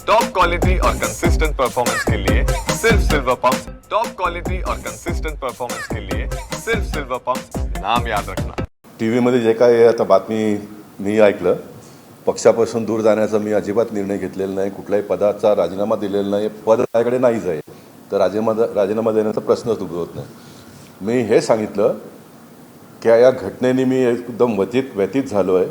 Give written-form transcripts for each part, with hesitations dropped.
Top quality और consistent performance के लिए सिर्फ सिल्वर पंप। टॉप क्वालिटी और कंसिस्टेंट परफॉर्मेंस के लिए सिर्फ सिल्वर पंप, नाम याद रखना। टीव्ही मध्ये जे काय आता बातमी मी ऐकलं, पक्षापासून दूर जाण्याचा मी अजिबात निर्णय घेतलेला नाही, कुठल्याही पदाचा राजीनामा दिलेला नाही, पद माझ्याकडे नाहीच आहे, तर राजीनामा देण्याचा प्रश्नच उद्भवत नाही। मी हे सांगितलं की या घटनेने मी एकदम व्यथित झालो आहे।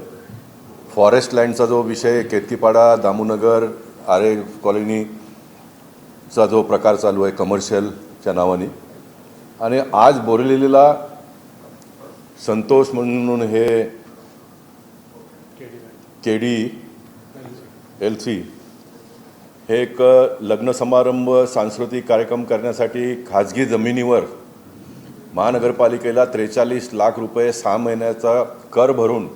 फॉरेस्ट लँडचा जो विषय, केतकीपाडा, दामूनगर, आरे कॉलनीचा जो प्रकार चालू आहे कमर्शियलच्या नावाने, आणि आज बोरिवलीला संतोष म्हणून हे KDLC हे एक लग्न समारंभ सांस्कृतिक कार्यक्रम करण्यासाठी खाजगी जमिनीवर महानगरपालिकेला 43 लाख रुपये 6 महिन्याचा कर भरून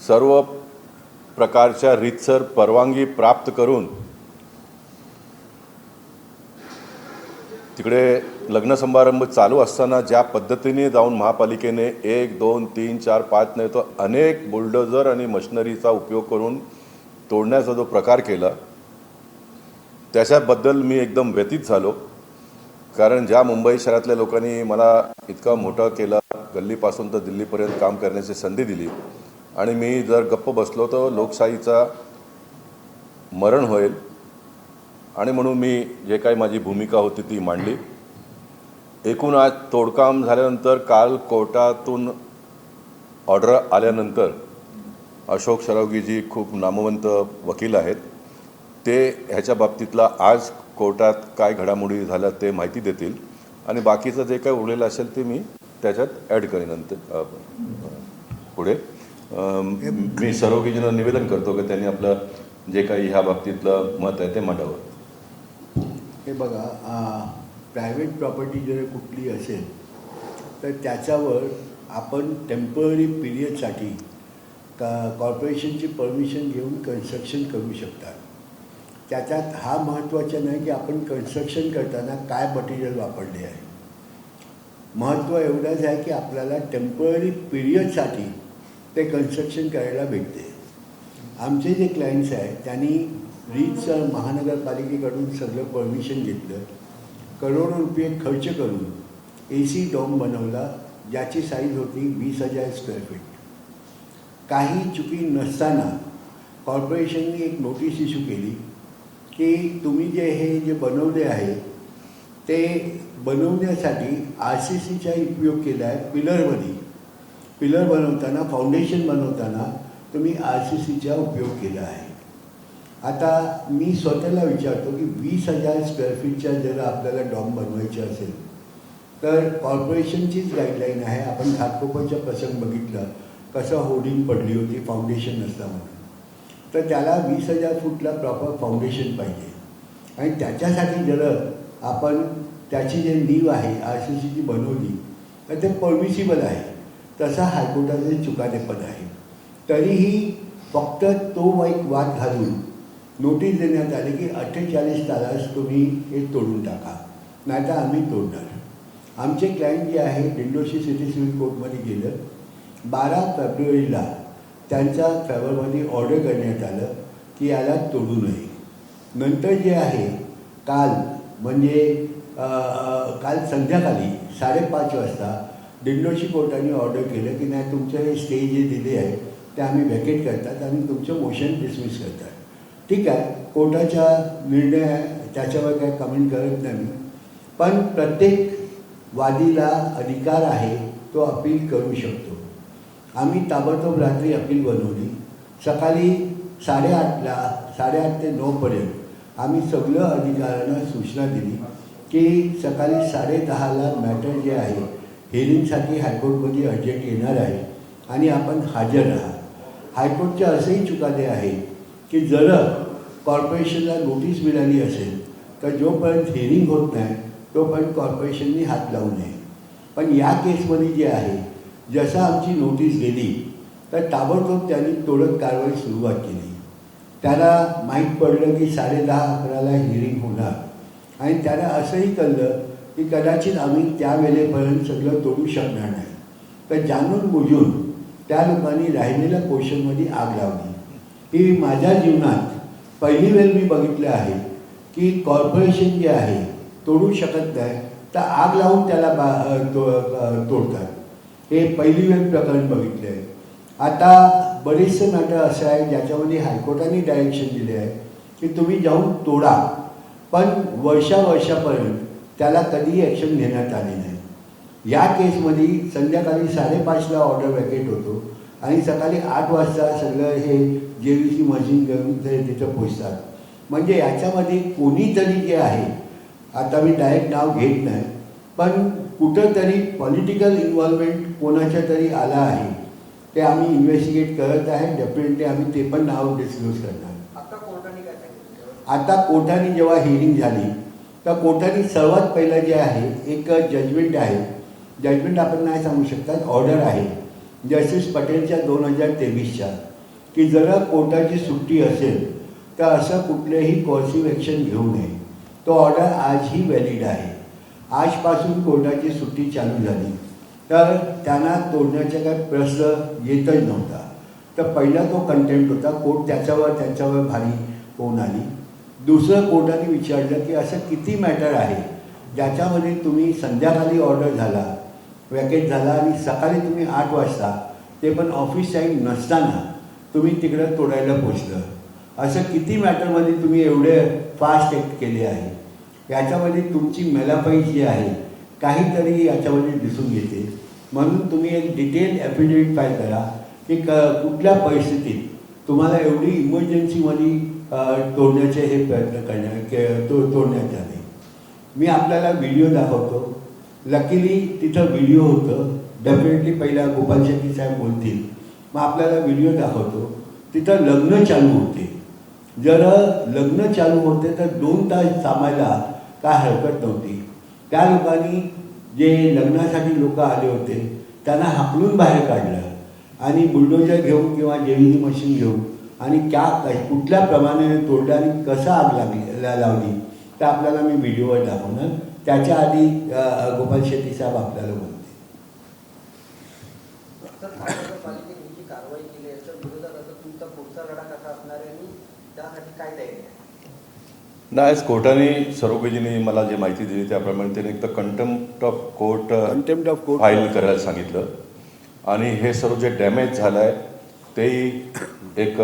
सर्व प्रकारच्या रीतसर परवानगी प्राप्त करून तिकडे लग्न समारंभ चालू असताना ज्या पद्धतीने जाऊन महापालिकेने 1, 2, 3, 4, 5 नाही तो अनेक बुलडोजर आणि मशिनरीचा उपयोग करून तोडण्याचा जो प्रकार केला, त्याच्याबद्दल मी एकदम व्यथित झालो। कारण ज्या मुंबई शहरातल्या लोकांनी मला इतका मोठा केला, गल्लीपासून तर दिल्लीपर्यंत काम करण्याची संधी दिली, आणि मी जर गप्प बसलो तर लोकशाहीचा मरण होईल, आणि म्हणून मी जे काही माझी भूमिका होती ती मांडली। एकूण आज तोडकाम झाल्यानंतर काल कोर्टातून ऑर्डर आल्यानंतर अशोक सरावगीजी खूप नामवंत वकील आहेत, ते ह्याच्या बाबतीतला आज कोर्टात काय घडामोडी झाल्या ते माहिती देतील, आणि बाकीचं जे काही उरलेलं असेल ते मी त्याच्यात ॲड करेन नंतर पुढे। मी सरावगीजींना निवेदन करतो की त्यांनी आपलं जे काही ह्या बाबतीतलं मत आहे ते मांडावं। हे बघा, प्रायव्हेट प्रॉपर्टी जर कुठली असेल तर त्याच्यावर आपण टेम्पररी पिरियडसाठी कॉर्पोरेशनची परमिशन घेऊन कन्स्ट्रक्शन करू शकता। त्याच्यात हा महत्त्वाचा नाही की आपण कन्स्ट्रक्शन करताना काय मटेरियल वापरले आहे, महत्त्व एवढंच आहे की आपल्याला टेम्पररी पिरियडसाठी ते कन्स्ट्रक्शन करायला भेटते। आमचे जे क्लायंट्स आहेत त्यांनी रीतसर महानगरपालिकेकडून सगळं परमिशन घेतलं, करोडो रुपये खर्च करून AC डॉम बनवला, ज्याची साईज होती 20,000 स्क्वेअर फीट। काही चुकी नसताना कॉर्पोरेशनने एक नोटीस इश्यू केली की तुम्ही जे बनवले आहे ते बनवण्यासाठी RCCचा उपयोग केला आहे। पिलर बनवताना, फाउंडेशन बनवताना तुम्ही RCCचा उपयोग केला आहे। आता मी स्वतःला विचारतो की 20,000 स्क्वेअर फीटच्या जर आपल्याला डॉम बनवायचे असेल तर कॉर्पोरेशनचीच गाईडलाईन आहे। आपण घाटकोपरचा प्रसंग बघितला, कसं होर्डिंग पडली होती फाउंडेशन नसता म्हणून, तर त्याला 20,000 फूटला प्रॉपर फाउंडेशन पाहिजे, आणि त्याच्यासाठी जर आपण त्याची जे नीव आहे RCCची बनवली तर ते परमिसिबल आहे। तसा हायकोर्टाचे चुकाने पण आहे, तरीही फक्त तो एक वाद घालून नोटीस देण्यात आली की 48 तासात तुम्ही हे तोडून टाका, नाही तर आम्ही तोडणार। आमचे क्लायंट जे आहे दिंडोशी सिटी सिव्हिल कोर्टमध्ये गेलं, 12 फेब्रुवारीला त्यांच्या फेवरमध्ये ऑर्डर करण्यात आलं की याला तोडू नये। नंतर जे आहे काल काल संध्याकाळी 5:30 वाजता दिंडोशी कोर्टाने ऑर्डर केलं की नाही, तुमचं हे स्टे जे दिले आहे ते आम्ही व्हॅकेट करतात आणि तुमचं मोशन डिसमिस करतात। ठीक आहे, कोर्टाचा निर्णय आहे, त्याच्यावर काय कमेंट करत नाही, पण प्रत्येक वादीला अधिकार आहे, तो अपील करू शकतो। आम्ही ताबडतोब रात्री अपील बनवली, सकाळी 8:30 ते 9पर्यंत आम्ही सगळं अधिकाऱ्यांना सूचना दिली की सकाळी 10:30ला मॅटर जे आहे हिअरिंगसाठी हायकोर्टमध्ये अर्जंट येणार आहे आणि आपण हजर राहा। हायकोर्टच्या असेही चुकादे आहे की जर कॉर्पोरेशनला नोटीस मिळाली असेल तर जोपर्यंत हिअरिंग होत नाही तोपर्यंत कॉर्पोरेशनने हात लावू नये, पण या केसमध्ये जे आहे जसं आमची नोटीस गेली तर ताबडतोब त्यांनी तोडक कारवाई सुरुवात केली। त्याला माहीत पडलं की 10:30-11ला हिअरिंग होणार, आणि त्याला असंही कळलं की कदाचित आम्ही त्या वेळेपर्यंत सगळं तोडू शकणार नाही, तर जाणून बुजून त्या लोकांनी राहिलेल्या पोर्शनमध्ये आग लावली। ही माझ्या जीवनात पहिली वेळ मी बघितलं आहे की कॉर्पोरेशन जे आहे तोडू शकत नाही तर आग लावून त्याला तोडतात। हे पहिली वेळ प्रकरण बघितले आहे। आता बरेचसे मॅटर असं आहे ज्याच्यामध्ये हायकोर्टाने डायरेक्शन दिले आहे की तुम्ही जाऊन तोडा, पण वर्षापर्यंत त्याला कधीही ॲक्शन घेण्यात आली नाही। या केसमध्ये संध्याकाळी 5:30ला ऑर्डर वॅकेट होतो आणि सकाळी 8 वाजता सगळं हे JVC मशीन घेऊन ते तिथं पोचतात। म्हणजे याच्यामध्ये कोणीतरी जे आहे, आता मी डायरेक्ट नाव घेत नाही, पण कुठंतरी पॉलिटिकल इन्व्हॉल्वमेंट कोणाच्या तरी आला आहे, ते आम्ही इन्व्हेस्टिगेट करत आहे। डेफिनेटली आम्ही ते पण नाव डिस्क्लोज करणार। आता कोर्टाने जेव्हा हिअरिंग झाली तर कोर्टाने सर्वात पहिलं जे आहे एक जजमेंट आहे, जजमेंट आपण नाही सांगू शकतात, ऑर्डर आहे जस्टिस पटेलच्या 2023च्या, की जर कोर्टाची सुट्टी असेल तर असं कुठलेही कॉर्सिव्ह ॲक्शन घेऊ नये। तो ऑर्डर आजही व्हॅलिड आहे। आजपासून कोर्टाची सुट्टी चालू झाली तर त्यांना तोडण्याचा काही प्रश्न येतच नव्हता। तर पहिला तो कंटेम्प्ट होता, कोर्ट त्याच्यावर भारी होऊन आली। दुसरं कोर्टाने विचारलं की असं किती मॅटर आहे ज्याच्यामध्ये तुम्ही संध्याकाळी ऑर्डर झाला, वॅकेट झाला आणि सकाळी तुम्ही 8 वाजता, ते पण ऑफिस टाईम नसताना तुम्ही तिकडं तोडायला पोचलं। असं किती मॅटरमध्ये तुम्ही एवढे फास्ट ॲक्ट केले आहे? याच्यामध्ये तुमची मेलापाई जी आहे काहीतरी याच्यामध्ये दिसून येते। म्हणून तुम्ही एक डिटेल ॲफिडेविट फाईल करा की कुठल्या परिस्थितीत तुम्हाला एवढी इमर्जन्सीमध्ये तोडण्याचे हे प्रयत्न तोडण्यात आले। मी आपल्याला व्हिडिओ दाखवतो। लकीली तिथं व्हिडिओ होतं, डेफिनेटली पहिला गोपाल शेट्टी साहेब बोलतील, मग आपल्याला व्हिडिओ दाखवतो। तिथं लग्न चालू होते, जर लग्न चालू होते तर 2 तास थांबायला काय हरकत नव्हती। त्या लोकांनी जे लग्नासाठी लोक आले होते त्यांना हाकलून बाहेर काढलं आणि बुलडोजर घेऊन किंवा JVC मशीन घेऊन आणि कुठल्या प्रमाणे तोडलं आणि कसं आग लावली तर आपल्याला मी व्हिडिओवर दाखवणार। त्याच्या आधी गोपाल शेट्टी साहेब आपल्याला बोलते। नाही, आज कोर्टाने सरोगजींनी मला जी माहिती दिली त्याप्रमाणे त्याने एक तर कंटेम्प्ट ऑफ कोर्ट फाईल करायला सांगितलं आणि हे सर्व जे डॅमेज झालं आहे तेही एक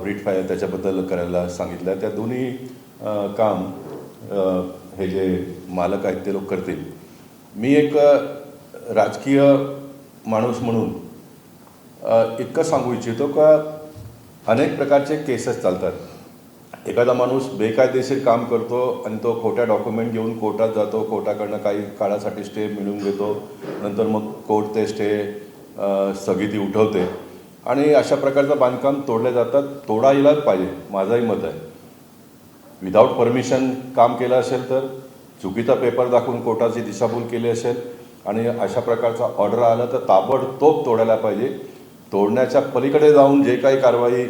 रिट फाईल त्याच्याबद्दल करायला सांगितलं आहे। त्या दोन्ही काम हे जे मालक आहेत ते लोक करतील। मी एक राजकीय माणूस म्हणून इतकं सांगू इच्छितो का अनेक प्रकारचे केसेस चालतात। एखादा माणूस बेकायदेशीर काम करतो आणि तो खोट्या डॉक्युमेंट घेऊन कोर्टात जातो, कोर्टाकडनं काही काळासाठी स्टे मिळवून घेतो, नंतर मग कोर्ट ते स्टे स्थगिती उठवते आणि अशा प्रकारचं बांधकाम तोडले जातात। तोडायलाच पाहिजे, माझंही मत आहे। विदाऊट परमिशन काम केलं असेल तर, चुकीचा पेपर दाखवून कोर्टाची दिशाभूल केली असेल आणि अशा प्रकारचा ऑर्डर आला तर ताबडतोब तोडायला पाहिजे। तोडण्याच्या पलीकडे जाऊन जे काही कारवाई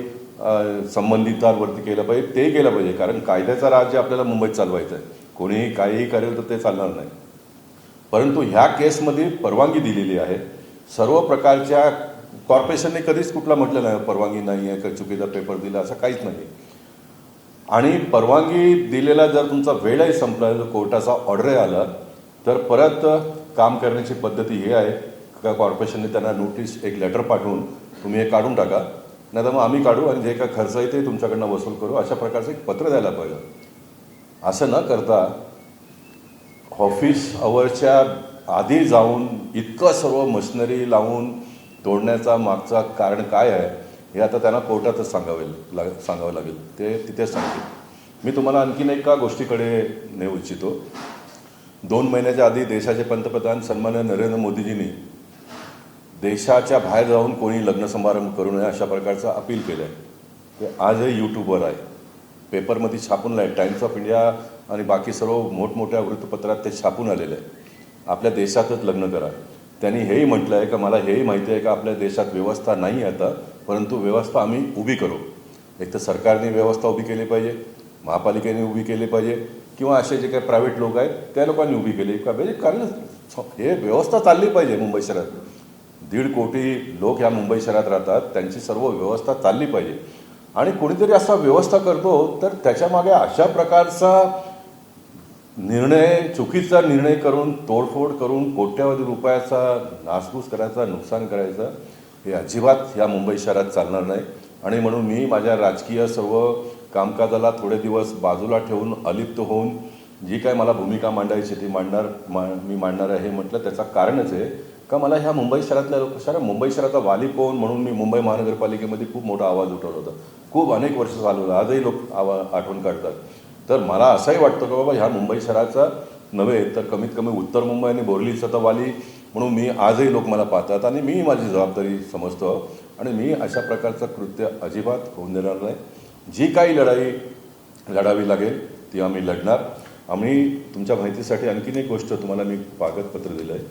संबंधितांवरती केलं पाहिजे ते केलं पाहिजे, कारण कायद्याचं राज्य आपल्याला मुंबईत चालवायचं आहे। कोणीही काहीही करेल तर ते चालणार नाही। परंतु ह्या केसमध्ये परवानगी दिलेली आहे। सर्व प्रकारच्या कॉर्पोरेशनने कधीच कुठला म्हटलं नाही परवानगी नाही आहे, चुकीचा पेपर दिला, असं काहीच नाही। आणि परवानगी दिलेला जर तुमचा वेळही संपला, जर कोर्टाचा ऑर्डर आला तर परत काम करण्याची पद्धती ही आहे का कॉर्पोरेशनने त्यांना नोटीस एक लेटर पाठवून तुम्ही हे काढून टाका, नाही तर मग आम्ही काढू आणि जे काय खर्च आहे ते तुमच्याकडनं वसूल करू, अशा प्रकारचं एक पत्र द्यायला पाहिजे। असं न करता ऑफिस अवरच्या आधी जाऊन इतकं सर्व मशिनरी लावून तोडण्याचा मागचा कारण काय आहे हे आता त्यांना कोर्टातच सांगावं लागेल, ते तिथेच सांगतील। मी तुम्हाला आणखीन एका गोष्टीकडे नेऊ इच्छितो। 2 महिन्याच्या आधी देशाचे पंतप्रधान सन्माननीय नरेंद्र मोदीजींनी देशाच्या बाहेर जाऊन कोणी लग्न समारंभ करू नये अशा प्रकारचं अपील केलं आहे। ते आजही यूट्यूबवर आहे, पेपरमध्ये छापून आहे, टाइम्स ऑफ इंडिया आणि बाकी सर्व मोठमोठ्या वृत्तपत्रात ते छापून आलेलं आहे। आपल्या देशातच लग्न करा। त्यांनी हेही म्हटलं आहे का मला हेही माहिती आहे का आपल्या देशात व्यवस्था नाही आता, परंतु व्यवस्था आम्ही उभी करू। एक तर सरकारने व्यवस्था उभी केली पाहिजे, महापालिकेने उभी केली पाहिजे किंवा असे जे काही प्रायव्हेट लोक आहेत त्या लोकांनी उभी केली का पाहिजे, कारण हे व्यवस्था चालली पाहिजे। मुंबई शहरात 1.5 कोटी लोक या मुंबई शहरात राहतात, त्यांची सर्व व्यवस्था चालली पाहिजे आणि कोणीतरी असा व्यवस्था करतो तर त्याच्यामागे अशा प्रकारचा निर्णय, चुकीचा निर्णय करून, तोडफोड करून कोट्यावधी रुपयाचा नासधूस करायचा, नुकसान करायचं, हे अजिबात या मुंबई शहरात चालणार नाही. आणि म्हणून मी माझ्या राजकीय सर्व कामकाजाला थोडे दिवस बाजूला ठेवून, अलिप्त होऊन जी काय मला भूमिका मांडायची ती मी मांडणार आहे. म्हटलं त्याचं कारणच आहे का मला ह्या मुंबई शहरातल्या मुंबई शहराचा वाली कोण म्हणून मी मुंबई महानगरपालिकेमध्ये खूप मोठा आवाज उठवला होता. खूप अनेक वर्ष चालू होतं, आजही लोक आठवण काढतात. तर मला असंही वाटतं की बाबा ह्या मुंबई शहराचा नव्हे तर कमीत कमी उत्तर मुंबई आणि बोरलीचा तर वाली म्हणून मी आजही लोक मला पाहतात आणि मी माझी जबाबदारी समजतो आणि मी अशा प्रकारचं कृत्य अजिबात होऊन देणार नाही. जी काही लढाई लढावी लागेल ती आम्ही लढणार. आम्ही तुमच्या माहितीसाठी आणखीन एक गोष्ट तुम्हाला मी कागदपत्र दिलं आहे.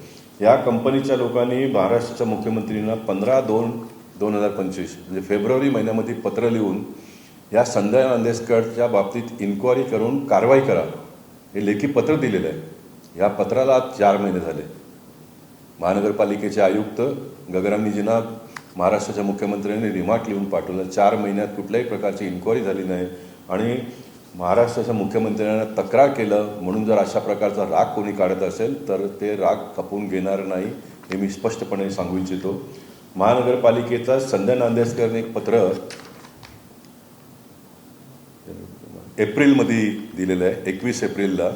या कंपनीच्या लोकांनी महाराष्ट्राच्या मुख्यमंत्र्यांना 15/2/2025 म्हणजे फेब्रुवारी महिन्यामध्ये पत्र लिहून या संजय नांदेसकरच्या बाबतीत इन्क्वायरी करून कारवाई करा हे लेखी पत्र दिलेलं आहे. या पत्राला आज 4 महिने झाले. महानगरपालिकेचे आयुक्त गगरांनीजींना महाराष्ट्राच्या मुख्यमंत्र्यांनी रिमार्क लिहून पाठवलं. 4 महिन्यात कुठल्याही प्रकारची इन्क्वायरी झाली नाही आणि महाराष्ट्राच्या मुख्यमंत्र्यांना तक्रार केलं म्हणून जर अशा प्रकारचा राग कोणी काढत असेल तर ते राग खपून घेणार नाही हे मी स्पष्टपणे सांगू इच्छितो. महानगरपालिकेचा संजय नांदेसकरने एक पत्र एप्रिलमध्ये दिलेलं आहे, 21 एप्रिलला.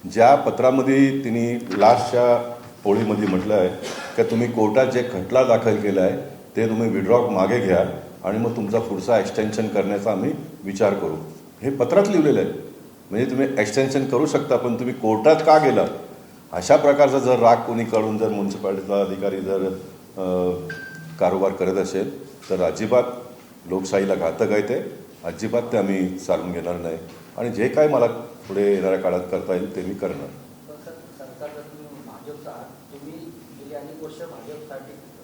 ज्या पत्रामध्ये तिने लास्टच्या ओळीमध्ये म्हटलं आहे की तुम्ही कोर्टात जे खटला दाखल केला आहे ते तुम्ही विड्रॉ मागे घ्या आणि मग तुमचा पुढचा एक्सटेन्शन करण्याचा आम्ही विचार करू. हे पत्रात लिहिलेलं आहे. म्हणजे तुम्ही एक्सटेन्शन करू शकता पण तुम्ही कोर्टात का गेला अशा प्रकारचा जर राग कोणी काढून जर म्युन्सिपालिटीचा अधिकारी जर कारोबार करत असेल तर अजिबात लोकशाहीला घातक आहे ते. अजिबात ते आम्ही चालून घेणार नाही आणि जे काय मला पुढे येणाऱ्या काळात करता येईल ते मी करणार. सरकारला तुम्ही भाजपचा आहात, तुम्ही गेली अनेक वर्ष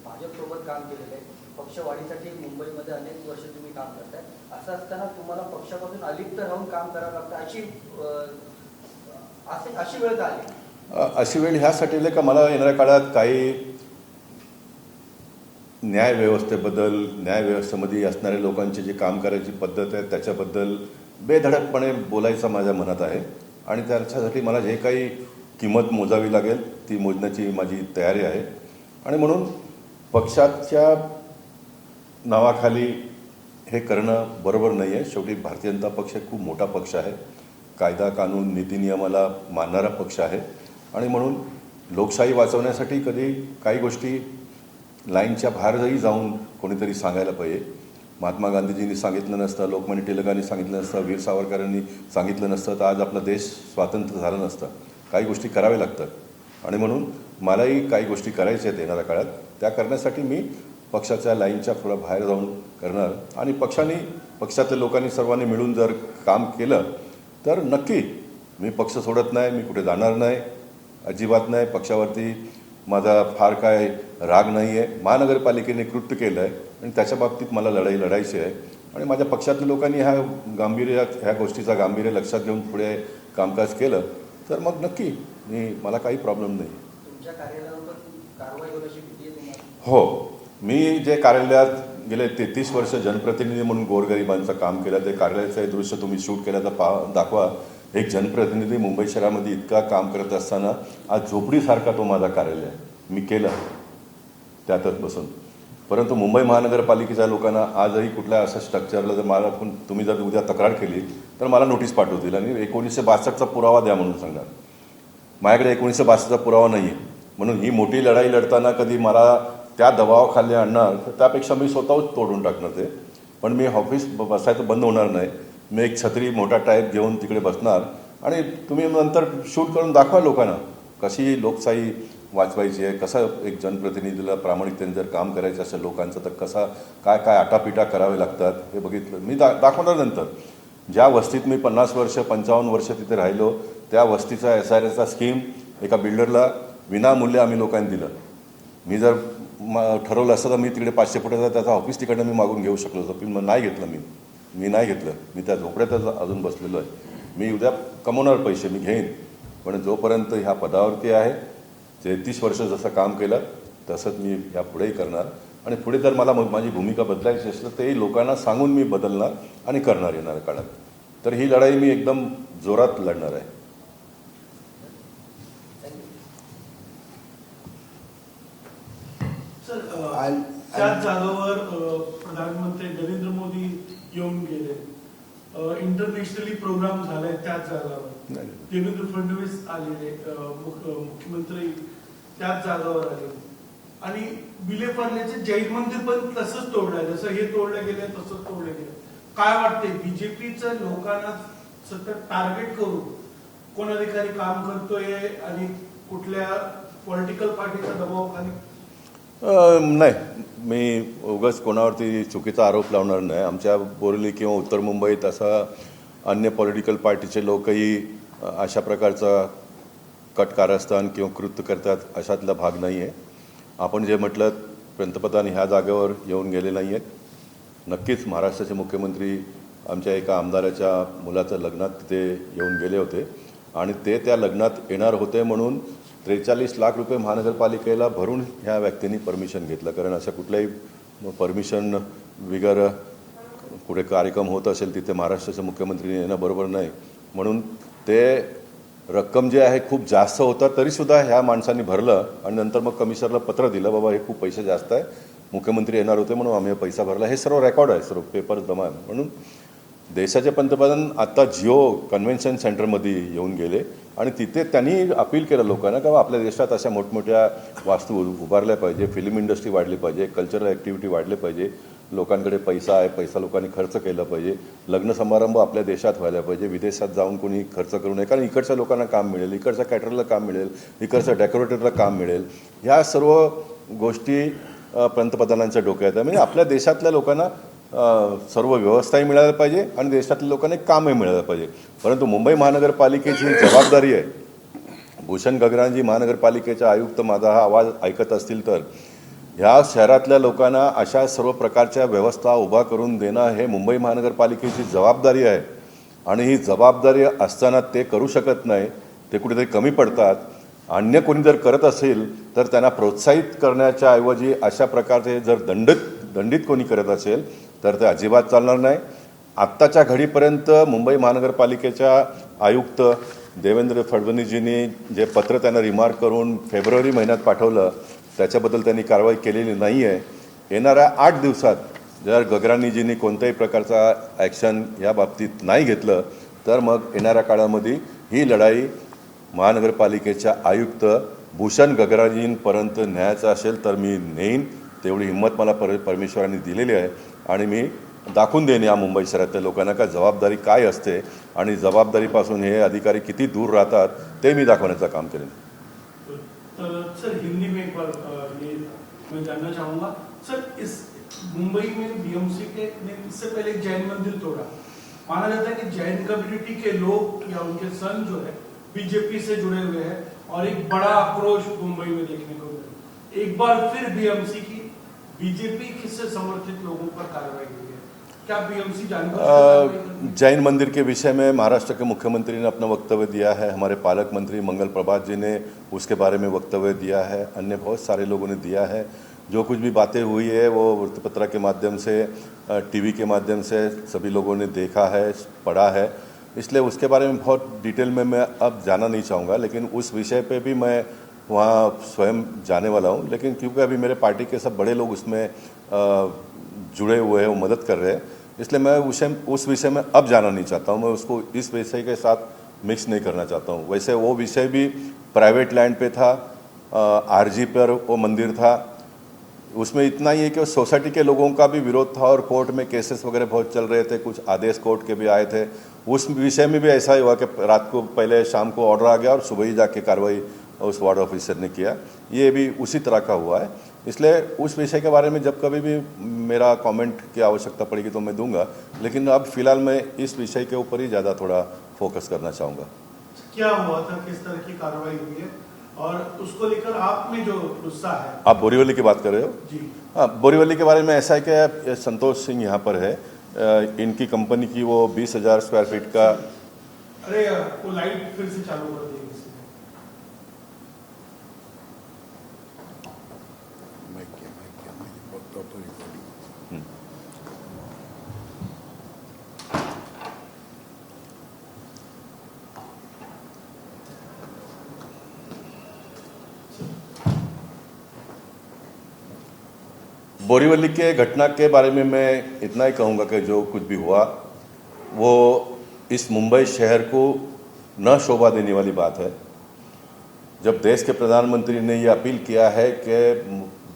भाजपसोबत काम केलेलं आहे, पक्षवाढीसाठी मुंबईमध्ये अनेक वर्ष तुम्ही काम करताय. असं असताना तुम्हाला पक्षापासून अलिप्त राहून काम करावं लागतं अशी वेळ का आली? अशी वेळ ह्यासाठी आली का मला येणाऱ्या काळात काही न्यायव्यवस्थेमध्ये असणाऱ्या लोकांची जी काम करायची पद्धत आहे त्याच्याबद्दल बेधडकपणे बोलायचं माझ्या मनात आहे आणि त्याच्यासाठी मला जे काही किंमत मोजावी लागेल ती मोजण्याची माझी तयारी आहे. आणि म्हणून पक्षाच्या नावाखाली हे करणं बरोबर नाही आहे. शेवटी भारतीय जनता पक्ष खूप मोठा पक्ष आहे, कायदा कानून नीती नियमाला मानणारा पक्ष आहे आणि म्हणून लोकशाही वाचवण्यासाठी कधी काही गोष्टी लाईनच्या बाहेरही जाऊन कोणीतरी सांगायला पाहिजे. महात्मा गांधीजींनी सांगितलं नसतं, लोकमान्य टिळकांनी सांगितलं नसतं, वीर सावरकरांनी सांगितलं नसतं तर आज आपला देश स्वातंत्र्य झाला नसतं. काही गोष्टी कराव्या लागतात आणि म्हणून मलाही काही गोष्टी करायच्या आहेत येणाऱ्या काळात. त्या करण्यासाठी मी पक्षाच्या लाईनच्या थोडं बाहेर जाऊन करणार आणि पक्षातल्या लोकांनी सर्वांनी मिळून जर काम केलं तर नक्की मी पक्ष सोडत नाही, मी कुठे जाणार नाही, अजिबात नाही. पक्षावरती माझा फार काय राग नाही आहे. महानगरपालिकेने कृत्य केलं आहे आणि त्याच्या बाबतीत मला लढाई लढायची आहे आणि माझ्या पक्षातल्या लोकांनी ह्या गोष्टीचा गांभीर्य लक्षात घेऊन पुढे कामकाज केलं तर मग नक्की मला काही प्रॉब्लेम नाही. तुमच्या कार्यालयावर कारवाई होण्याची भीती आहे तुम्हाला? हो, मी जे कार्यालयात गेले 33 वर्ष जनप्रतिनिधी म्हणून गोरगरिबांचं काम केलं ते कार्यालयाचं हे दृश्य तुम्ही शूट केलं तर दाखवा. एक जनप्रतिनिधी मुंबई शहरामध्ये इतका काम करत असताना आज झोपडीसारखा तो माझा कार्यालय मी केलं त्यातच बसून. परंतु मुंबई महानगरपालिकेच्या लोकांना आजही कुठल्या असं स्ट्रक्चरला जर मला तुम्ही जर उद्या तक्रार केली तर मला नोटीस पाठवतील आणि 1962चा पुरावा द्या म्हणून सांगणार. माझ्याकडे 1962चा पुरावा नाही आहे म्हणून ही मोठी लढाई लढताना कधी मला त्या दबावाखाली आणणार तर त्यापेक्षा मी स्वतःच तोडून टाकणार ते. पण मी ऑफिस बसायचं बंद होणार नाही. मी एक छत्री मोठा टाईप घेऊन तिकडे बसणार आणि तुम्ही नंतर शूट करून दाखवा लोकांना कशी लोकशाही वाचवायची आहे, कसं एक जनप्रतिनिधीला प्रामाणिकतेने जर काम करायचं असेल लोकांचं तर कसा काय आटापिटा करावे लागतात हे बघितलं मी दाखवणार. नंतर ज्या वस्तीत मी 50 वर्ष 55 वर्ष तिथे राहिलो त्या वस्तीचा SRAचा स्कीम एका बिल्डरला विनामूल्य आम्ही लोकांनी दिलं. मी जर ठरवलं असतं तर मी तिकडे 500 फुटाचा त्याचा ऑफिस तिकडनं मी मागून घेऊ शकलो होतो पण नाही घेतलं. मी नाही घेतलं. मी त्या झोपड्यातच अजून बसलेलो आहे. मी उद्या कमवणार पैसे मी घेईन पण जोपर्यंत ह्या पदावरती आहे 33 वर्ष जसं काम केलं तसंच मी यापुढेही करणार आणि पुढे जर मला माझी भूमिका बदलायची असेल तर तेही लोकांना सांगून मी बदलणार आणि करणार येणाऱ्या काळात. तर ही लढाई मी एकदम जोरात लढणार आहे. सर, त्याच जागावर प्रधानमंत्री नरेंद्र मोदी येऊन गेले. इंटरनॅशनली प्रोग्राम झालाय त्याच जागावर. देवेंद्र फडणवीस आलेले, मुख्यमंत्री त्याच जागावर आले. आणि विलेपार्ल्याचे जैन मंदिर पण तसंच तोडलंय, जसं हे तोडलं गेलं तसंच तोडलं गेलं. काय वाटतंय, बीजेपीचं लोकांना सतत टार्गेट करून कोण अधिकारी काम करतोय आणि कुठल्या पॉलिटिकल पार्टीचा दबावाखाली? नाही, मी उगाच कोणावरती चुकीचा आरोप लावणार नाही. आमच्या बोरिवली किंवा उत्तर मुंबईत असा अन्य पॉलिटिकल पार्टीचे लोकही अशा प्रकारचा कटकारस्थान किंवा कृत्य करतात अशातला भाग नाही आहे. आपण जे म्हटलं, पंतप्रधान ह्या जागेवर येऊन गेले नाही आहेत. नक्कीच महाराष्ट्राचे मुख्यमंत्री आमच्या एका आमदाराच्या मुलाचं लग्नात तिथे येऊन गेले होते आणि ते त्या लग्नात येणार होते म्हणून 43 लाख रुपये महानगरपालिकेला भरून ह्या व्यक्तींनी परमिशन घेतलं. कारण अशा कुठल्याही परमिशन बिगर पुढे कार्यक्रम होत असेल तिथे महाराष्ट्राच्या मुख्यमंत्रीने येणं बरोबर नाही. म्हणून ते रक्कम जे आहे खूप जास्त होतं तरीसुद्धा ह्या माणसांनी भरलं आणि नंतर मग कमिशनरला पत्र दिलं, बाबा हे खूप पैसे जास्त आहे, मुख्यमंत्री येणार होते म्हणून आम्ही पैसा भरला. हे सर्व रेकॉर्ड आहे, सर्व पेपर जमा आहे. म्हणून देशाचे पंतप्रधान आता जिओ कन्व्हेन्शन सेंटरमध्ये येऊन गेले आणि तिथे त्यांनी अपील केलं लोकांना की आपल्या देशात अशा मोठमोठ्या वास्तू उभारल्या पाहिजे, फिल्म इंडस्ट्री वाढली पाहिजे, कल्चरल ॲक्टिव्हिटी वाढले पाहिजे, लोकांकडे पैसा आहे, पैसा लोकांनी खर्च केला पाहिजे, लग्न समारंभ आपल्या देशात व्हायला पाहिजे, विदेशात जाऊन कोणी खर्च करू नये. कारण इकडच्या लोकांना काम मिळेल, इकडच्या कॅटररला काम मिळेल, इकडच्या डेकोरेटरला काम मिळेल. ह्या सर्व गोष्टी पंतप्रधानांच्या डोक्यात आहे. म्हणजे आपल्या देशातल्या लोकांना सर्व व्यवस्थाही मिळायला पाहिजे आणि देशातल्या लोकांना कामही मिळायला पाहिजे. परंतु मुंबई महानगरपालिकेची जबाबदारी आहे. भूषण गगरांजी महानगरपालिकेचा आयुक्त माझा हा आवाज ऐकत असतील तर ह्या शहरातल्या लोकांना अशा सर्व प्रकारच्या व्यवस्था उभा करून देणं हे मुंबई महानगरपालिकेची जबाबदारी आहे. आणि ही जबाबदारी असताना ते करू शकत नाही, ते कुठेतरी कमी पडतात. अन्य कोणी जर करत असेल तर त्यांना प्रोत्साहित करण्याच्या ऐवजी अशा प्रकारचे जर दंडित कोणी करत असेल तर ते अजिबात चालणार नाही. आत्ताच्या घडीपर्यंत मुंबई महानगरपालिकेच्या आयुक्त देवेंद्र फडणवीसजींनी जे पत्र त्यांना रिमार्क करून फेब्रुवारी महिन्यात पाठवलं त्याच्याबद्दल त्यांनी कारवाई केलेली नाही आहे. येणाऱ्या 8 दिवसात जर गगरानीजींनी कोणत्याही प्रकारचा ॲक्शन या बाबतीत नाही घेतलं तर मग येणाऱ्या काळामध्ये ही लढाई महानगरपालिकेच्या आयुक्त भूषण गगराजींपर्यंत न्यायचं असेल तर मी नेईन. तेवढी हिंमत मला परमेश्वरांनी दिलेली आहे आणि मी दाखवून देईन या मुंबई शहरातल्या लोकांना का जबाबदारी काय असते आणि जबाबदारीपासून हे अधिकारी किती दूर राहतात ते मी दाखवण्याचं काम करेन. सर, हिंदी में एक बार ये मैं जानना चाहूँगा सर, इस मुंबई में बीएमसी के ने इससे पहले एक जैन मंदिर तोड़ा. माना जाता है कि जैन कम्युनिटी के लोग या उनके सन जो है बीजेपी से जुड़े हुए हैं और एक बड़ा आक्रोश मुंबई में देखने को मिला. एक बार फिर बीएमसी की बीजेपी से समर्थित लोगों पर कार्रवाई हुई है. क्या बीएमसी जानबूझकर जैन मंदिर के विषय में महाराष्ट्र के मुख्यमंत्री ने अपना वक्तव्य दिया है, हमारे पालक मंत्री मंगल प्रभात जी ने उसके बारे में वक्तव्य दिया है, अन्य बहुत सारे लोगों ने दिया है. जो कुछ भी बातें हुई है वो वृत्तपत्र के माध्यम से, टीवी के माध्यम से सभी लोगों ने देखा है, पढ़ा है. इसलिए उसके बारे में बहुत डिटेल में मैं अब जाना नहीं चाहूँगा. लेकिन उस विषय पे भी मैं वहाँ स्वयं जाने वाला हूँ. लेकिन क्योंकि अभी मेरे पार्टी के सब बड़े लोग उसमें जुड़े हुए हैं, वो मदद कर रहे हैं, इसलिए मैं उस विषय में अब जाना नहीं चाहता हूँ. मैं उसको इस विषय के साथ मिक्स नहीं करना चाहता हूँ. वैसे वो विषय भी प्राइवेट लैंड पे था, आरजी पर वो मंदिर था. उसमें इतना ही है कि सोसाइटी के लोगों का भी विरोध था और कोर्ट में केसेस वगैरह बहुत चल रहे थे, कुछ आदेश कोर्ट के भी आए थे. उस विषय में भी ऐसा ही हुआ कि रात को पहले शाम को ऑर्डर आ गया और सुबह ही जाके कार्रवाई उस वार्ड ऑफिसर ने किया. ये भी उसी तरह का हुआ है. इसलिए उस विषय के बारे में जब कभी भी मेरा कमेंट की आवश्यकता पड़ेगी तो मैं दूंगा. लेकिन अब फिलहाल मैं इस विषय के ऊपर ही ज़्यादा थोड़ा फोकस करना चाहूँगा. क्या हुआ था, किस तरह की कार्रवाई हुई है और उसको लेकर आप में जो गुस्सा है? आप बोरीवली की बात कर रहे हो? जी हाँ, बोरीवली के बारे में ऐसा है कि संतोष सिंह यहाँ पर है. इनकी कंपनी की वो 20,000 स्क्वायर फीट का. अरे वो लाइट फिर से चालू कर देगी. बोरीवली के घटना के बारे में मैं इतना ही कहूँगा कि जो कुछ भी हुआ वो इस मुंबई शहर को न शोभा देने वाली बात है। जब देश के प्रधानमंत्री ने ये अपील किया है कि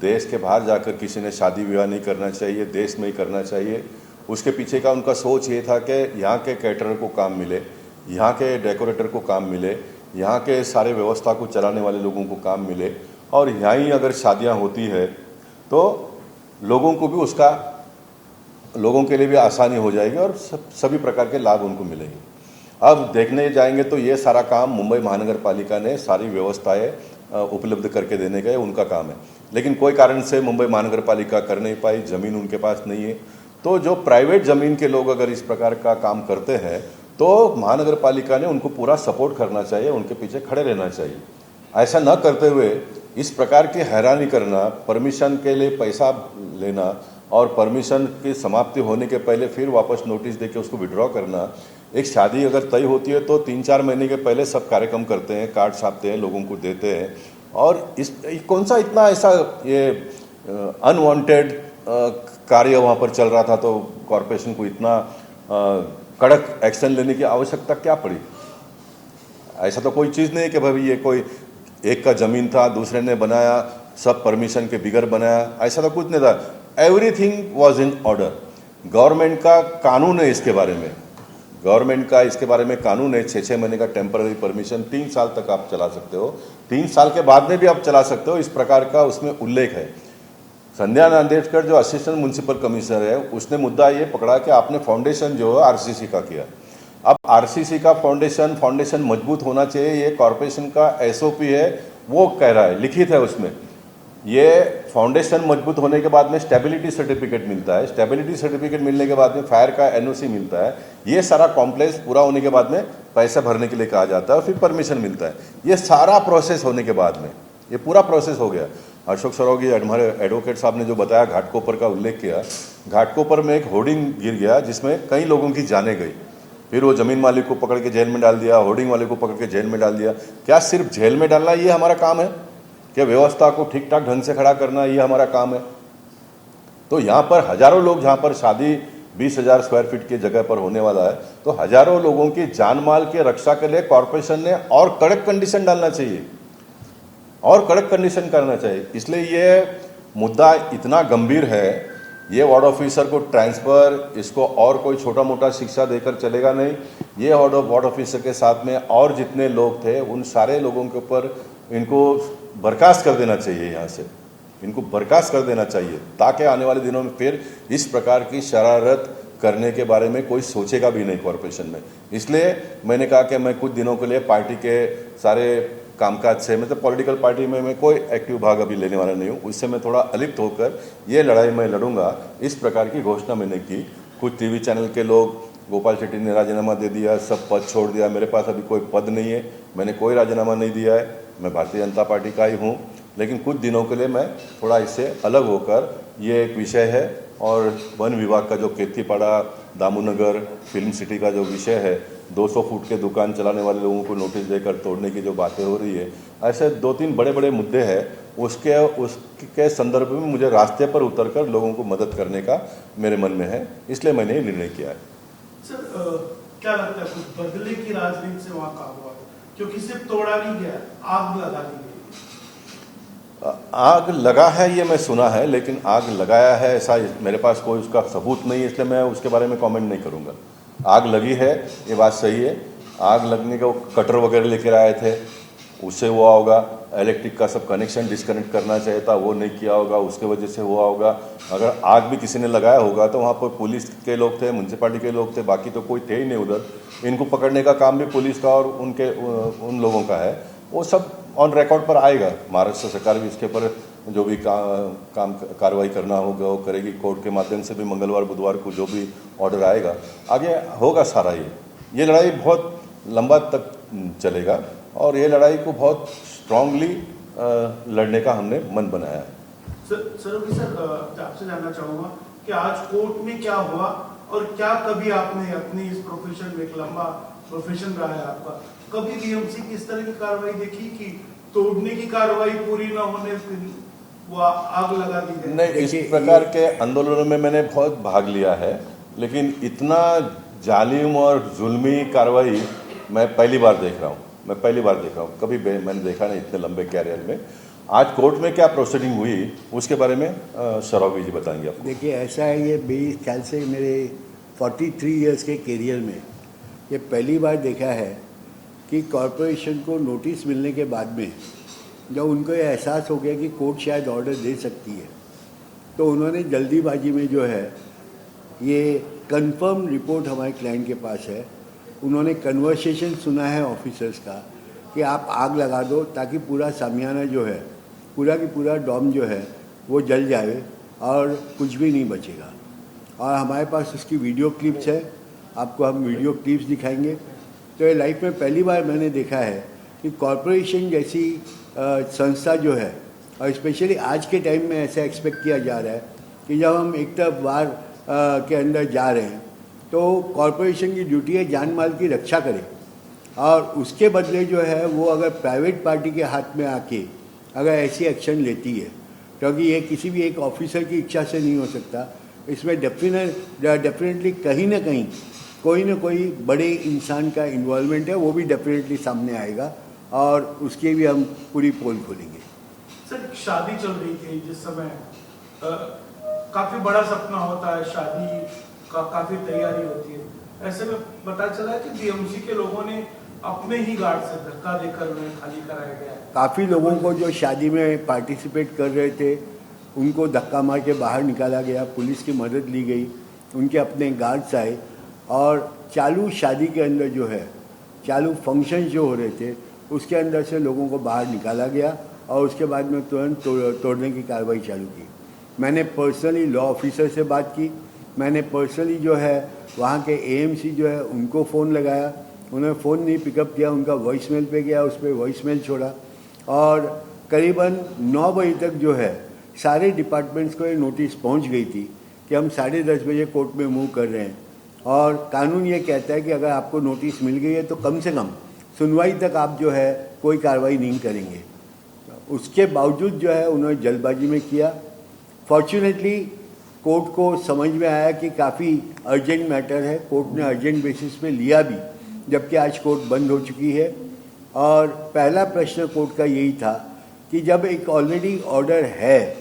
देश के बाहर जाकर किसी ने शादी विवाह नहीं करना चाहिए, देश में ही करना चाहिए, उसके पीछे का उनका सोच ये था कि यहाँ के कैटरर को काम मिले, यहाँ के डेकोरेटर को काम मिले, यहाँ के सारे व्यवस्था को चलाने वाले लोगों को काम मिले, और यहाँ ही अगर शादियाँ होती है तो लोगों को भी उसका लोगों के लिए भी आसानी हो जाएगी और सभी प्रकार के लाभ उनको मिलेंगे। अब देखने जाएंगे तो ये सारा काम मुंबई महानगर पालिका ने सारी व्यवस्थाएं उपलब्ध करके देने का उनका काम है, लेकिन कोई कारण से मुंबई महानगर पालिका कर नहीं पाई, ज़मीन उनके पास नहीं है। तो जो प्राइवेट ज़मीन के लोग अगर इस प्रकार का काम करते हैं तो महानगर पालिका ने उनको पूरा सपोर्ट करना चाहिए, उनके पीछे खड़े रहना चाहिए। ऐसा न करते हुए इस प्रकार की हैरानी करना, परमिशन के लिए पैसा लेना और परमिशन की समाप्ति होने के पहले फिर वापस नोटिस देके उसको विड्रॉ करना। एक शादी अगर तय होती है तो 3-4 महीने के पहले सब कार्यक्रम करते हैं, कार्ड छापते हैं, लोगों को देते हैं, और इस कौन सा इतना ऐसा ये अनवांटेड कार्य वहाँ पर चल रहा था तो कॉरपोरेशन को इतना कड़क एक्शन लेने की आवश्यकता क्या पड़ी? ऐसा तो कोई चीज़ नहीं है कि भाई ये कोई एक का ज़मीन था, दूसरे ने बनाया, सब परमिशन के बिगर बनाया, ऐसा तो कुछ नहीं था। Everything was in order. Government का कानून है इसके बारे में, गवर्नमेंट का इसके बारे में कानून है। 6-6 महीने का टेम्पररी परमिशन 3 साल तक आप चला सकते हो, 3 साल के बाद में भी आप चला सकते हो, इस प्रकार का उसमें उल्लेख है। संध्या नांदेड़कर जो असिस्टेंट म्युनिसिपल कमिश्नर है उसने मुद्दा ये पकड़ा कि आपने फाउंडेशन जो है आरसीसी का किया। अब आरसीसी का फाउंडेशन मजबूत होना चाहिए, ये कॉरपोरेशन का एसओपी है, वो कह रहा है, लिखित है उसमें। ये फाउंडेशन मजबूत होने के बाद में स्टेबिलिटी सर्टिफिकेट मिलता है, स्टेबिलिटी सर्टिफिकेट मिलने के बाद में फायर का एनओसी मिलता है, ये सारा कॉम्प्लेक्स पूरा होने के बाद में पैसा भरने के लिए कहा जाता है और फिर परमिशन मिलता है। ये सारा प्रोसेस होने के बाद में ये पूरा प्रोसेस हो गया। अशोक सरोगी हमारे एडवोकेट साहब ने जो बताया, घाटकोपर का उल्लेख किया, घाटकोपर में एक होर्डिंग गिर गया जिसमें कई लोगों की जानें गई, फिर वो ज़मीन मालिक को पकड़ के जेल में डाल दिया, होर्डिंग वाले को पकड़ के जेल में डाल दिया। क्या सिर्फ जेल में डालना ये हमारा काम है? क्या व्यवस्था को ठीक ठाक ढंग से खड़ा करना ये हमारा काम है? तो यहाँ पर हजारों लोग, जहाँ पर शादी 20,000 स्क्वायर फीट की जगह पर होने वाला है, तो हजारों लोगों की जान माल की रक्षा के लिए कॉरपोरेशन ने और कड़क कंडीशन डालना चाहिए और कड़क कंडीशन करना चाहिए। इसलिए ये मुद्दा इतना गंभीर है, ये वार्ड ऑफिसर को ट्रांसफ़र, इसको और कोई छोटा मोटा शिक्षा देकर चलेगा नहीं। ये वार्ड ऑफिसर के साथ में और जितने लोग थे उन सारे लोगों के ऊपर इनको बर्खास्त कर देना चाहिए, यहाँ से इनको बर्खास्त कर देना चाहिए, ताकि आने वाले दिनों में फिर इस प्रकार की शरारत करने के बारे में कोई सोचेगा भी नहीं कॉरपोरेशन में। इसलिए मैंने कहा कि मैं कुछ दिनों के लिए पार्टी के सारे कामकाज से, मतलब पॉलिटिकल पार्टी में मैं कोई एक्टिव भाग अभी लेने वाला नहीं हूँ, उससे मैं थोड़ा अलिप्त होकर ये लड़ाई मैं लड़ूंगा, इस प्रकार की घोषणा मैंने की। कुछ टीवी चैनल के लोग, गोपाल शेट्टी ने राजीनामा दे दिया, सब पद छोड़ दिया, मेरे पास अभी कोई पद नहीं है, मैंने कोई राजीनामा नहीं दिया है, मैं भारतीय जनता पार्टी का ही हूँ, लेकिन कुछ दिनों के लिए मैं थोड़ा इससे अलग होकर, ये एक विषय है, और वन विभाग का जो केतीपाड़ा दामूनगर फिल्म सिटी का जो विषय है, 200 फुट के दुकान चलाने वाले लोगों को नोटिस देकर तोड़ने की जो बातें हो रही है, ऐसे 2-3 बड़े बड़े मुद्दे हैं, उसके संदर्भ में मुझे रास्ते पर उतरकर लोगों को मदद करने का मेरे मन में है, इसलिए मैंने ये निर्णय किया है। सर, क्या लगता है कुछ बदले की राजनीति से वहाँ काम हुआ? क्योंकि सिर्फ तोड़ा नहीं गया, आग लगा दी गई। आग लगा है ये मैं सुना है, लेकिन आग लगाया है ऐसा मेरे पास कोई उसका सबूत नहीं है, इसलिए मैं उसके बारे में कमेंट नहीं करूँगा। आग लगी है ये बात सही है, आग लगने का कटर वगैरह लेकर आए थे, उससे हुआ होगा। इलेक्ट्रिक का सब कनेक्शन डिस्कनेक्ट करना चाहिए था, वो नहीं किया होगा, उसके वजह से हुआ होगा। अगर आग भी किसी ने लगाया होगा तो वहाँ पर पुलिस के लोग थे, म्यूनसिपालिटी के लोग थे, बाकी तो कोई थे ही नहीं उधर। इनको पकड़ने का काम भी पुलिस का और उन लोगों का है, वो सब ऑन रिकॉर्ड पर आएगा। महाराष्ट्र सरकार भी इसके ऊपर जो भी काम कार्रवाई करना होगा वो करेगी, कोर्ट के माध्यम से भी मंगलवार बुधवार को जो भी ऑर्डर आएगा आगे होगा सारा। ये लड़ाई बहुत लंबा तक चलेगा और ये लड़ाई को बहुत स्ट्रांगली लड़ने का हमने मन बनाया है। सर आपसे जानना चाहूँगा कि आज कोर्ट में क्या हुआ और क्या कभी आपने अपनी इस प्रोफेशन में, एक लंबा प्रोफेशन रहा है आपका, कभी बीएमसी की इस तरह की कार्रवाई देखी कि तोड़ने की कार्रवाई पूरी ना होने वो आग लगा दी जाए? नहीं, इस देखिए, प्रकार के आंदोलनों में मैंने बहुत भाग लिया है, लेकिन इतना जालिम और जुल्मी कार्रवाई मैं पहली बार देख रहा हूँ। कभी मैंने देखा नहीं इतने लंबे कैरियर में। आज कोर्ट में क्या प्रोसीडिंग हुई उसके बारे में शराबी जी बताएंगे आपको। देखिए, ऐसा है, ये मेरे ख्याल से मेरे 43 इयर्स के करियर में ये पहली बार देखा है कि कॉरपोरेशन को नोटिस मिलने के बाद में जब उनको ये एहसास हो गया कि कोर्ट शायद ऑर्डर दे सकती है, तो उन्होंने जल्दीबाजी में जो है ये कंफर्म रिपोर्ट हमारे क्लाइंट के पास है, उन्होंने कन्वर्सेशन सुना है ऑफिसर्स का कि आप आग लगा दो ताकि पूरा सामियाना जो है, पूरा की पूरा डॉम जो है वो जल जाए और कुछ भी नहीं बचेगा। और हमारे पास उसकी वीडियो क्लिप्स है, आपको हम वीडियो क्लिप्स दिखाएंगे। तो ये लाइफ में पहली बार मैंने देखा है कि कॉरपोरेशन जैसी संस्था जो है, और स्पेशली आज के टाइम में ऐसा एक्सपेक्ट किया जा रहा है कि जब हम एक तरफ वार के अंदर जा रहे हैं तो कॉरपोरेशन की ड्यूटी है जान माल की रक्षा करे, और उसके बदले जो है वो अगर प्राइवेट पार्टी के हाथ में आके अगर ऐसी एक्शन लेती है, क्योंकि ये किसी भी एक ऑफिसर की इच्छा से नहीं हो सकता, इसमें डेफिनेटली कहीं ना कहीं कोई ना कोई बड़े इंसान का इन्वॉल्वमेंट है, वो भी डेफिनेटली सामने आएगा और उसकी भी हम पूरी पोल खोलेंगे। सर, शादी चल रही थी जिस समय, काफी बड़ा सपना होता है, शादी का काफी तैयारी होती है, ऐसे में पता चला कि बीएमसी के लोगों ने अपने ही गार्ड से धक्का देकर उन्हें खाली कराया गया। काफ़ी लोगों को जो शादी में पार्टिसिपेट कर रहे थे उनको धक्का मार के बाहर निकाला गया, पुलिस की मदद ली गई, उनके अपने गार्ड्स आए और चालू शादी के अंदर जो है, चालू फंक्शन जो हो रहे थे उसके अंदर से लोगों को बाहर निकाला गया और उसके बाद में तुरंत तोड़ने की कार्रवाई चालू की। मैंने पर्सनली लॉ ऑफिसर से बात की, मैंने पर्सनली जो है वहाँ के एएमसी जो है उनको फ़ोन लगाया, उन्होंने फ़ोन नहीं पिकअप किया, उनका वॉइसमेल पे गया, उस पर वॉइसमेल छोड़ा और करीबन 9 बजे तक जो है सारे डिपार्टमेंट्स को ये नोटिस पहुंच गई थी कि हम 10:30 बजे कोर्ट में मूव कर रहे हैं और कानून ये कहता है कि अगर आपको नोटिस मिल गई है तो कम से कम सुनवाई तक आप जो है कोई कार्रवाई नहीं करेंगे। उसके बावजूद जो है उन्होंने जल्दबाजी में किया। फॉर्चुनेटली कोर्ट को समझ में आया कि काफ़ी अर्जेंट मैटर है, कोर्ट ने अर्जेंट बेसिस पे लिया भी, जबकि आज कोर्ट बंद हो चुकी है। और पहला प्रश्न कोर्ट का यही था कि जब एक ऑलरेडी ऑर्डर है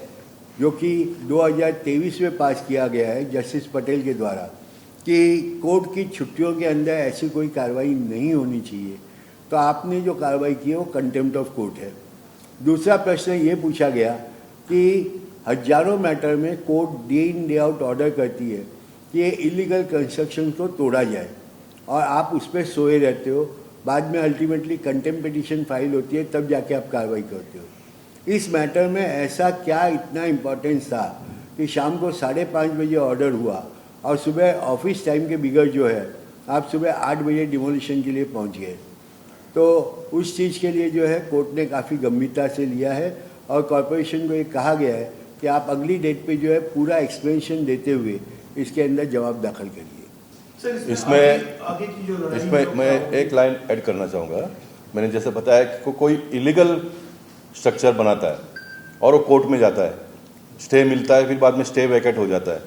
जो कि 2023 में पास किया गया है जस्टिस पटेल के द्वारा कि कोर्ट की छुट्टियों के अंदर ऐसी कोई कार्रवाई नहीं होनी चाहिए, तो आपने जो कार्रवाई की है वो कंटेम्प्ट ऑफ कोर्ट है। दूसरा प्रश्न ये पूछा गया कि हजारों मैटर में court day in day out order करती है कि ये इलीगल कंस्ट्रक्शन को तोड़ा जाए और आप उस पर सोए रहते हो, बाद में अल्टीमेटली कंटेम्प्ट पिटीशन फाइल होती है, तब जाके आप कार्रवाई करते हो। इस मैटर में ऐसा क्या इतना इम्पोर्टेंस था कि शाम को 5:30 बजे ऑर्डर हुआ और सुबह ऑफिस टाइम के बिगड़ जो है आप सुबह 8 बजे डिमोलिशन के लिए पहुंच गए। तो उस चीज़ के लिए जो है कोर्ट ने काफ़ी गंभीरता से लिया है और कॉरपोरेशन को ये कहा गया है कि आप अगली डेट पे जो है पूरा एक्सप्लेनेशन देते हुए इसके अंदर जवाब दाखिल करिए। इसमें मैं एक लाइन ऐड करना चाहूँगा। मैंने जैसे बताया कि कोई इलीगल स्ट्रक्चर बनाता है और वो कोर्ट में जाता है, स्टे मिलता है, फिर बाद में स्टे वैकेट हो जाता है,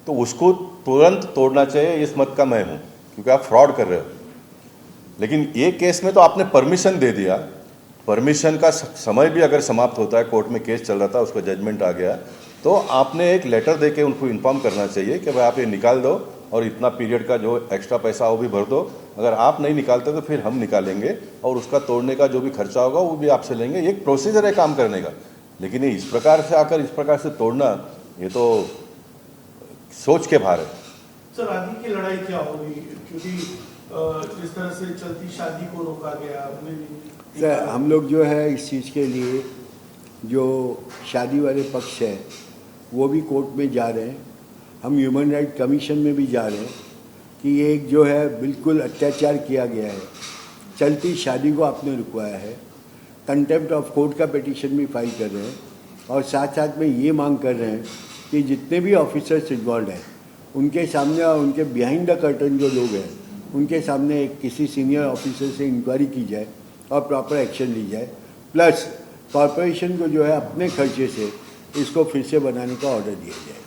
तो उसको तुरंत तोड़ना चाहिए, इस मत का मैं हूँ, क्योंकि आप फ्रॉड कर रहे हो। लेकिन ये केस में तो आपने परमिशन दे दिया, परमिशन का समय भी अगर समाप्त होता है, कोर्ट में केस चल रहा था, उसका जजमेंट आ गया, तो आपने एक लेटर देके उनको इन्फॉर्म करना चाहिए कि भाई आप ये निकाल दो और इतना पीरियड का जो एक्स्ट्रा पैसा वो भी भर दो, अगर आप नहीं निकालते तो फिर हम निकालेंगे और उसका तोड़ने का जो भी खर्चा होगा वो भी आपसे लेंगे। ये एक प्रोसीजर है काम करने का, लेकिन ये इस प्रकार से आकर इस प्रकार से तोड़ना, ये तो सोच के बाहर है। सर, आगे की लड़ाई क्या होगी, क्योंकि जिस तरह से चलती शादी को रोका गया, सर हम लोग जो है इस चीज़ के लिए जो शादी वाले पक्ष है वो भी कोर्ट में जा रहे हैं, हम ह्यूमन राइट कमीशन में भी जा रहे हैं कि ये एक जो है बिल्कुल अत्याचार किया गया है, चलती शादी को आपने रुकवाया है, कंटेम्प्ट ऑफ कोर्ट का पिटीशन भी फाइल कर रहे हैं और साथ साथ में ये मांग कर रहे हैं कि जितने भी ऑफिसर्स इन्वॉल्व हैं उनके सामने और उनके बिहाइंड द कर्टन जो लोग हैं उनके सामने किसी सीनियर ऑफिसर से इंक्वायरी की जाए और प्रॉपर एक्शन ली जाए। प्लस कॉरपोरेशन को जो है अपने खर्चे से इसको फिर से बनाने का ऑर्डर दिया जाए।